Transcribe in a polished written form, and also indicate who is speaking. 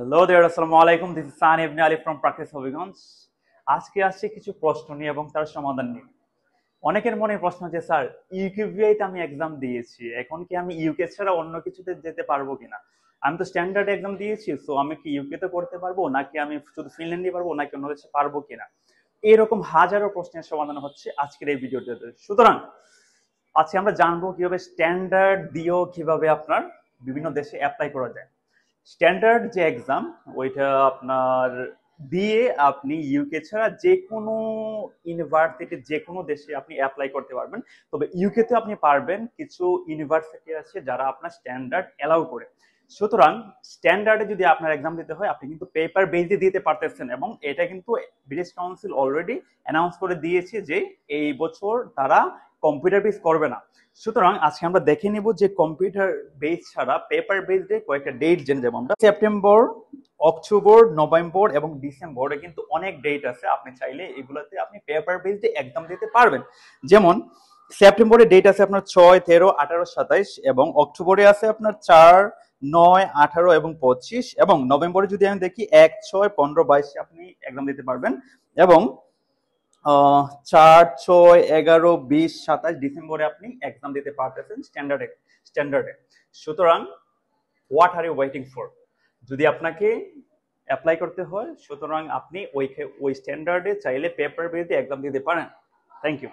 Speaker 1: Hello দেয়ার, আসসালামু আলাইকুম। This is Sunny ibn Ali from practice Habiganj. আজকে আসছে কিছু প্রশ্ন নিয়ে এবং তার সমাধান নিয়ে। অনেকের মনে প্রশ্ন যে স্যার, ইউকেভিআইতে আমি এক্সাম দিয়েছি, এখন কি আমি ইউকে ছাড়া অন্য কিছুতে যেতে পারবো কিনা? আমি তো স্ট্যান্ডার্ড এক্সাম দিয়েছি, সো আমি কি ইউকেতে করতে পারবো, নাকি আমি শুধু ফিনল্যান্ডে পারবো, নাকি অন্য দেশে পারবো কিনা? এরকম হাজারো প্রশ্নের সমাধান হচ্ছে আজকের এই ভিডিওতে। সুতরাং আজকে আমরা জানবো কিভাবে স্ট্যান্ডার্ড দিয়েও কিভাবে আপনার বিভিন্ন দেশে অ্যাপ্লাই করা যায়। স্ট্যান্ডার্ড যে এক্সাম, ওইটা আপনার দিয়ে আপনি ইউকে ছাড়া যে কোনো ইউনিভার্সিটি যে কোনো দেশে আপনি অ্যাপ্লাই করতে পারবেন। তবে ইউকেতে আপনি পারবেন, কিছু ইউনিভার্সিটি আছে যারা আপনার স্ট্যান্ডার্ড অ্যালাউ করে। সুতরাং স্ট্যান্ডার্ডে যদি আপনার এক্সাম দিতে হয়, আপনি কিন্তু পেপার বেসে দিতে পারতেছেন, এবং এটা কিন্তু ব্রিটিশ কাউন্সিল অলরেডি অ্যানাউন্স করে দিয়েছে যে এই বছর তারা কম্পিউটার বেস করবে না। সুতরাং আজকে আমরা দেখে নিব যে কম্পিউটার বেস ছাড়া পেপার বেসডে কয়েকটা ডেট জেনে যাবো আমরা। সেপ্টেম্বর, অক্টোবর, নভেম্বর এবং ডিসেম্বরে কিন্তু অনেক ডেট আছে, আপনি চাইলে এগুলোতে আপনি পেপার বেসডে এক্সাম দিতে পারবেন। যেমন সেপ্টেম্বরে ডেট আছে আপনার 6, 13, 18, 27, এবং অক্টোবরে আছে আপনার 4, 9, 18 এবং 25, এবং নভেম্বরে যদি আমি দেখি 1, 6, 15, 22 আপনি এক্সাম দিতে পারবেন, এবং 4, 6, 11, 20, 27 ডিসেম্বরে আপনি এক্সাম দিতে পারতেছেন স্ট্যান্ডার্ডে। সুতরাং what are you waiting for? যদি আপনাকে অ্যাপ্লাই করতে হয়, সুতরাং আপনি ওই স্ট্যান্ডার্ডে চাইলে পেপার বেসে এক্সাম দিতে পারেন। Thank you.